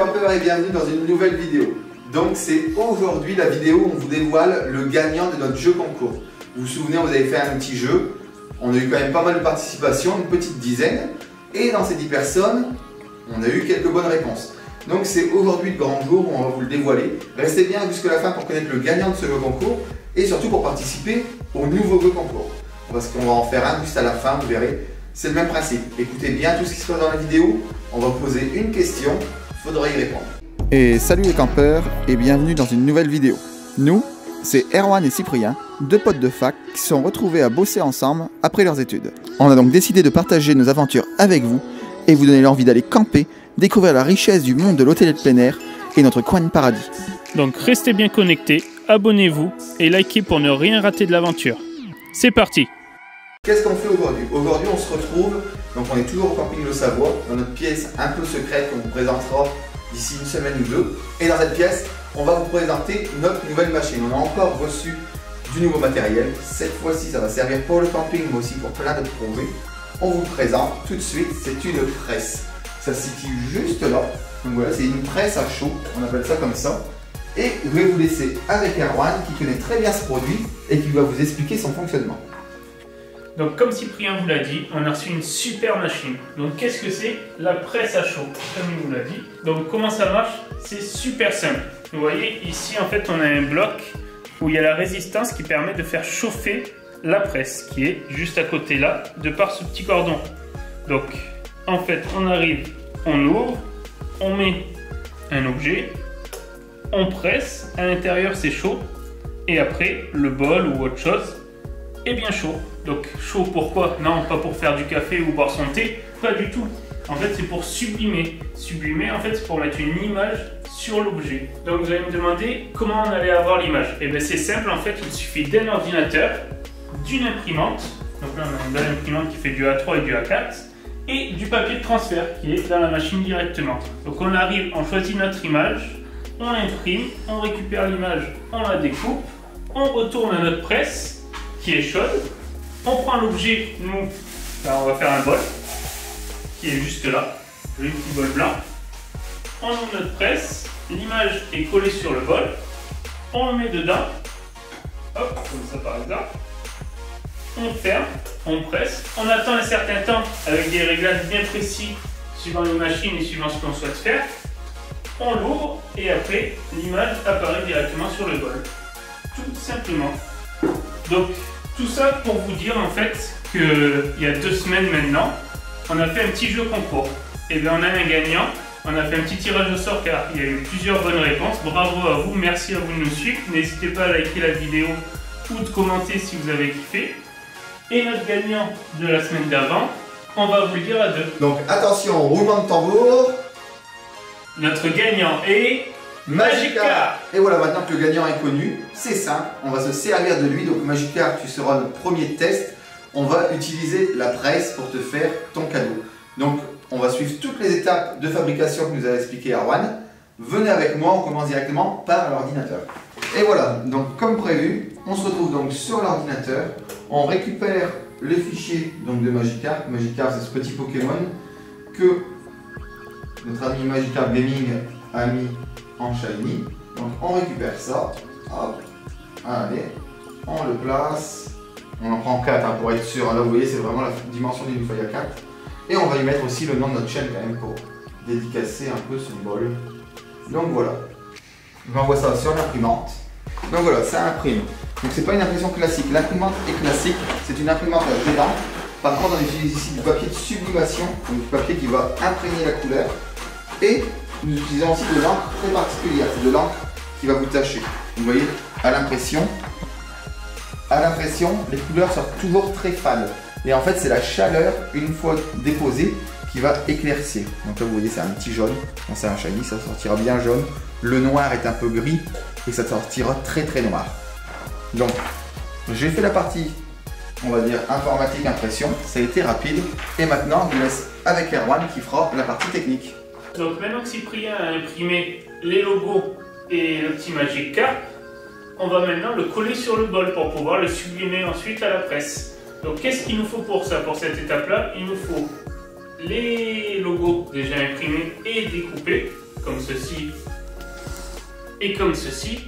campeurs et bienvenue dans une nouvelle vidéo. Donc c'est aujourd'hui la vidéo où on vous dévoile le gagnant de notre jeu concours. Vous vous souvenez, on vous avait fait un petit jeu. On a eu quand même pas mal de participation, une petite dizaine. Et dans ces 10 personnes, on a eu quelques bonnes réponses. Donc c'est aujourd'hui le grand jour où on va vous le dévoiler. Restez bien jusqu'à la fin pour connaître le gagnant de ce jeu concours et surtout pour participer au nouveau jeu concours. Parce qu'on va en faire un juste à la fin, vous verrez. C'est le même principe. Écoutez bien tout ce qui se passe dans la vidéo. On va poser une question, il faudra y répondre. Et salut les campeurs et bienvenue dans une nouvelle vidéo. Nous, c'est Erwan et Cyprien, deux potes de fac qui se sont retrouvés à bosser ensemble après leurs études. On a donc décidé de partager nos aventures avec vous et vous donner l'envie d'aller camper, découvrir la richesse du monde de l'hôtellerie de plein air et notre coin de paradis. Donc restez bien connectés, abonnez-vous et likez pour ne rien rater de l'aventure. C'est parti! Qu'est-ce qu'on fait aujourd'hui? Aujourd'hui on se retrouve, donc on est toujours au camping Le Savoie, dans notre pièce un peu secrète qu'on vous présentera d'ici une semaine ou deux. Et dans cette pièce, on va vous présenter notre nouvelle machine. On a encore reçu du nouveau matériel. Cette fois-ci, ça va servir pour le camping, mais aussi pour plein d'autres projets. On vous le présente tout de suite, c'est une presse. Ça se situe juste là. Donc voilà, c'est une presse à chaud, on appelle ça comme ça. Et je vais vous laisser avec Erwan, qui connaît très bien ce produit et qui va vous expliquer son fonctionnement. Donc comme Cyprien vous l'a dit, on a reçu une super machine. Donc qu'est-ce que c'est? La presse à chaud, comme il vous l'a dit. Donc comment ça marche? C'est super simple. Vous voyez ici en fait on a un bloc où il y a la résistance qui permet de faire chauffer la presse qui est juste à côté là, de par ce petit cordon. Donc en fait on arrive, on ouvre, on met un objet, on presse, à l'intérieur c'est chaud et après le bol ou autre chose est bien chaud. Donc chaud pourquoi? Non, pas pour faire du café ou boire son thé, pas du tout. En fait c'est pour sublimer. Sublimer en fait c'est pour mettre une image sur l'objet. Donc vous allez me demander comment on allait avoir l'image. Et bien c'est simple en fait, il suffit d'un ordinateur, d'une imprimante. Donc là on a une belle imprimante qui fait du A3 et du A4 et du papier de transfert qui est dans la machine directement. Donc on arrive, on choisit notre image, on l'imprime, on récupère l'image, on la découpe, on retourne à notre presse qui est chaude. On prend l'objet, nous, là, on va faire un bol qui est juste là, le petit bol blanc. On ouvre notre presse, l'image est collée sur le bol, on le met dedans, hop, comme ça par exemple. On ferme, on presse, on attend un certain temps avec des réglages bien précis suivant les machines et suivant ce qu'on souhaite faire. On l'ouvre et après l'image apparaît directement sur le bol. Tout simplement. Donc tout ça pour vous dire en fait qu'il y a 2 semaines maintenant, on a fait un petit jeu concours. Et bien on a un gagnant, on a fait un petit tirage au sort car il y a eu plusieurs bonnes réponses. Bravo à vous, merci à vous de nous suivre. N'hésitez pas à liker la vidéo ou de commenter si vous avez kiffé. Et notre gagnant de la semaine d'avant, on va vous le dire à deux. Donc attention, roulement de tambour. Notre gagnant est Magica. Et voilà, maintenant que le gagnant est connu, c'est simple, on va se servir de lui. Donc Magica, tu seras notre premier test. On va utiliser la presse pour te faire ton cadeau. Donc on va suivre toutes les étapes de fabrication que nous a expliqué Erwan. Venez avec moi, on commence directement par l'ordinateur. Et voilà, donc comme prévu, on se retrouve donc sur l'ordinateur. On récupère les fichiers donc, de Magica. Magica, c'est ce petit Pokémon que notre ami Magica Gaming a mis en shiny. Donc on récupère ça, hop, allez, on le place, on en prend 4 hein, pour être sûr, là vous voyez c'est vraiment la dimension d'une feuille A4. Et on va y mettre aussi le nom de notre chaîne quand même pour dédicacer un peu ce bol. Donc voilà, j'envoie ça sur l'imprimante. Donc voilà, ça imprime. Donc c'est pas une impression classique, l'imprimante est classique, c'est une imprimante à jet d'encre. Par contre on utilise ici du papier de sublimation, donc du papier qui va imprégner la couleur. Et nous utilisons aussi de l'encre très particulière, c'est de l'encre qui va vous tacher. Vous voyez, à l'impression, les couleurs sortent toujours très fades. Et en fait, c'est la chaleur, une fois déposée, qui va éclaircir. Donc là, vous voyez, c'est un petit jaune. Quand c'est un shiny, ça sortira bien jaune. Le noir est un peu gris et ça sortira très très noir. Donc, j'ai fait la partie, on va dire, informatique impression. Ça a été rapide. Et maintenant, je vous laisse avec Erwan qui fera la partie technique. Donc maintenant que Cyprien a imprimé les logos et le petit Magica, on va maintenant le coller sur le bol pour pouvoir le sublimer ensuite à la presse. Donc qu'est-ce qu'il nous faut pour ça, pour cette étape-là? Il nous faut les logos déjà imprimés et découpés. comme ceci et comme ceci.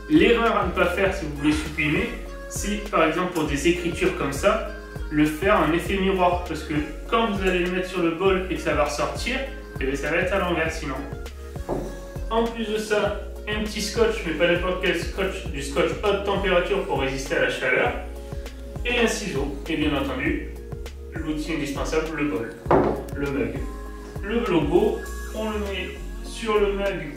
L'erreur à ne pas faire si vous voulez sublimer, c'est par exemple pour des écritures comme ça, le faire en effet miroir, parce que quand vous allez le mettre sur le bol et que ça va ressortir, eh bien, ça va être à l'envers sinon. En plus de ça, un petit scotch, mais pas n'importe quel scotch, du scotch haute température pour résister à la chaleur, et un ciseau, et bien entendu, l'outil indispensable, le bol, le mug. Le logo, on le met sur le mug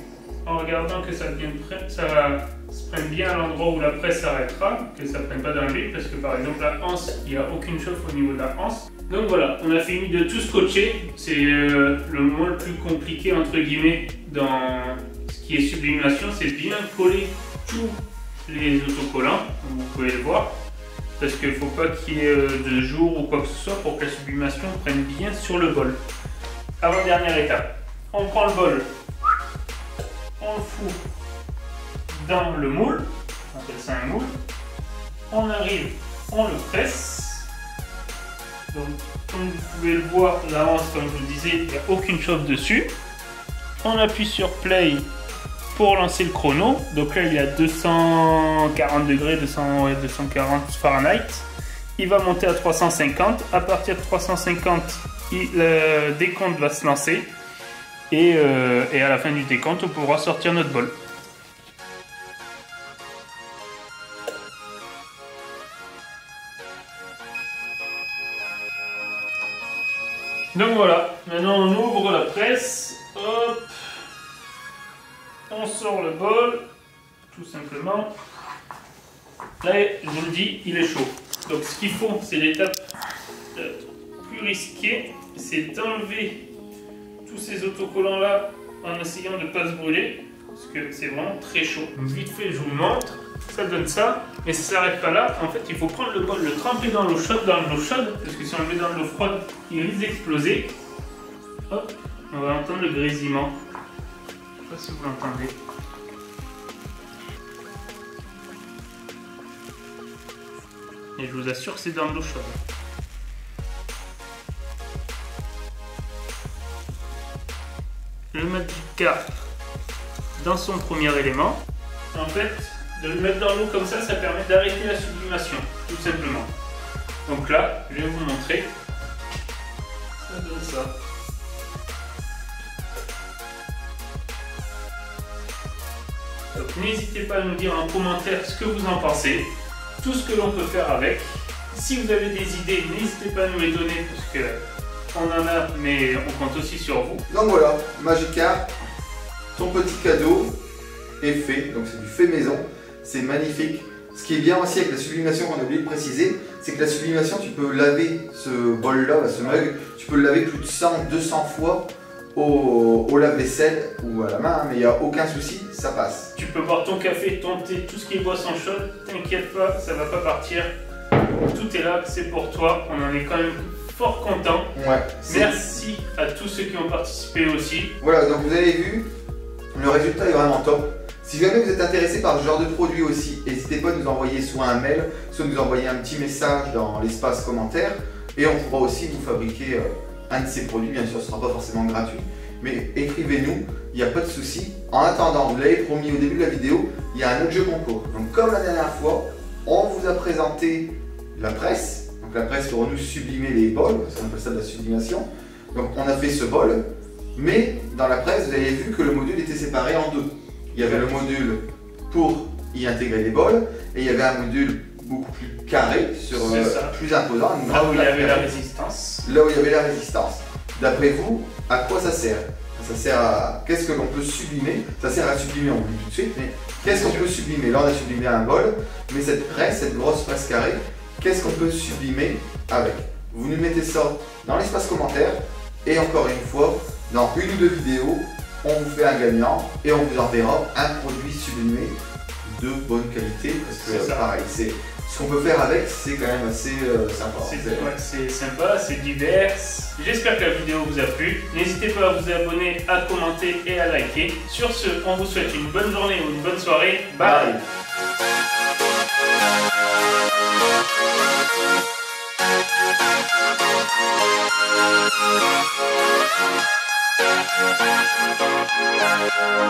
en regardant que ça se prenne bien à l'endroit où la presse s'arrêtera, que ça ne prenne pas dans le vide, parce que par exemple la anse, il n'y a aucune chauffe au niveau de la anse. Donc voilà, on a fini de tout scotcher, c'est le moment le plus compliqué entre guillemets dans ce qui est sublimation, c'est bien coller tous les autocollants, comme vous pouvez le voir, parce qu'il ne faut pas qu'il y ait de jour ou quoi que ce soit pour que la sublimation prenne bien sur le bol. Avant-dernière étape, on prend le bol, on le fout dans le moule, on appelle ça un moule, on arrive, on le presse, donc comme vous pouvez le voir, la hanse, comme je vous le disais, il n'y a aucune chauffe dessus, on appuie sur play pour lancer le chrono, donc là il est à 240 degrés, 240 Fahrenheit, il va monter à 350, à partir de 350, le décompte va se lancer, et à la fin du décompte, on pourra sortir notre bol. Donc voilà, maintenant on ouvre la presse, hop, on sort le bol, tout simplement. Là, je vous le dis, il est chaud. Donc ce qu'il faut, c'est l'étape plus risquée, c'est d'enlever tous ces autocollants là en essayant de ne pas se brûler, parce que c'est vraiment très chaud. Donc, vite fait, je vous montre, ça donne ça, mais ça ne s'arrête pas là. En fait, il faut prendre le bol, le tremper dans l'eau chaude, parce que si on le met dans l'eau froide, il risque d'exploser. Hop, on va entendre le grésillement. Je ne sais pas si vous l'entendez. Et je vous assure que c'est dans l'eau chaude. Le mettre du quart dans son premier élément. En fait, de le mettre dans l'eau comme ça, ça permet d'arrêter la sublimation, tout simplement. Donc là, je vais vous montrer. Ça donne ça. Donc n'hésitez pas à nous dire en commentaire ce que vous en pensez, tout ce que l'on peut faire avec. Si vous avez des idées, n'hésitez pas à nous les donner, parce que on en a, mais on compte aussi sur vous. Donc voilà, Magikarp, ton petit cadeau est fait, donc c'est du fait maison, c'est magnifique. Ce qui est bien aussi avec la sublimation, qu'on a oublié de préciser, c'est que la sublimation, tu peux laver ce bol-là, ce mug, tu peux le laver plus de 100, 200 fois au lave-vaisselle ou à la main, mais il n'y a aucun souci, ça passe. Tu peux boire ton café, ton thé, tout ce qui est boisson chaude, t'inquiète pas, ça va pas partir. Tout est là, c'est pour toi, on en est quand même fort content. Ouais, merci à tous ceux qui ont participé aussi. Voilà, donc vous avez vu, le résultat est vraiment top. Si jamais vous êtes intéressé par ce genre de produit aussi, n'hésitez pas à nous envoyer soit un mail, soit nous envoyer un petit message dans l'espace commentaire, et on pourra aussi vous fabriquer un de ces produits. Bien sûr, ce ne sera pas forcément gratuit, mais écrivez-nous, il n'y a pas de souci. En attendant, vous l'avez promis au début de la vidéo, il y a un autre jeu concours. Donc comme la dernière fois, on vous a présenté la presse. Donc la presse pour nous sublimer les bols, on appelle ça de la sublimation. Donc on a fait ce bol, mais dans la presse, vous avez vu que le module était séparé en deux. Il y avait le module pour y intégrer les bols, et il y avait un module beaucoup plus carré, plus imposant. Là où il y avait la résistance. Là où il y avait la résistance. D'après vous, à quoi ça sert? Ça sert à... Qu'est-ce que l'on peut sublimer? Ça sert à sublimer, on le dit tout de suite, mais qu'est-ce qu'on peut sublimer? Là on a sublimé un bol, mais cette presse, cette grosse presse carrée, qu'est-ce qu'on peut sublimer avec? Vous nous mettez ça dans l'espace commentaire, et encore une fois, dans une ou deux vidéos, on vous fait un gagnant et on vous enverra un produit sublimé de bonne qualité, parce que pareil, ce qu'on peut faire avec, c'est quand même assez sympa. C'est sympa, c'est divers. J'espère que la vidéo vous a plu. N'hésitez pas à vous abonner, à commenter et à liker. Sur ce, on vous souhaite une bonne journée ou une bonne soirée. Bye. Bye.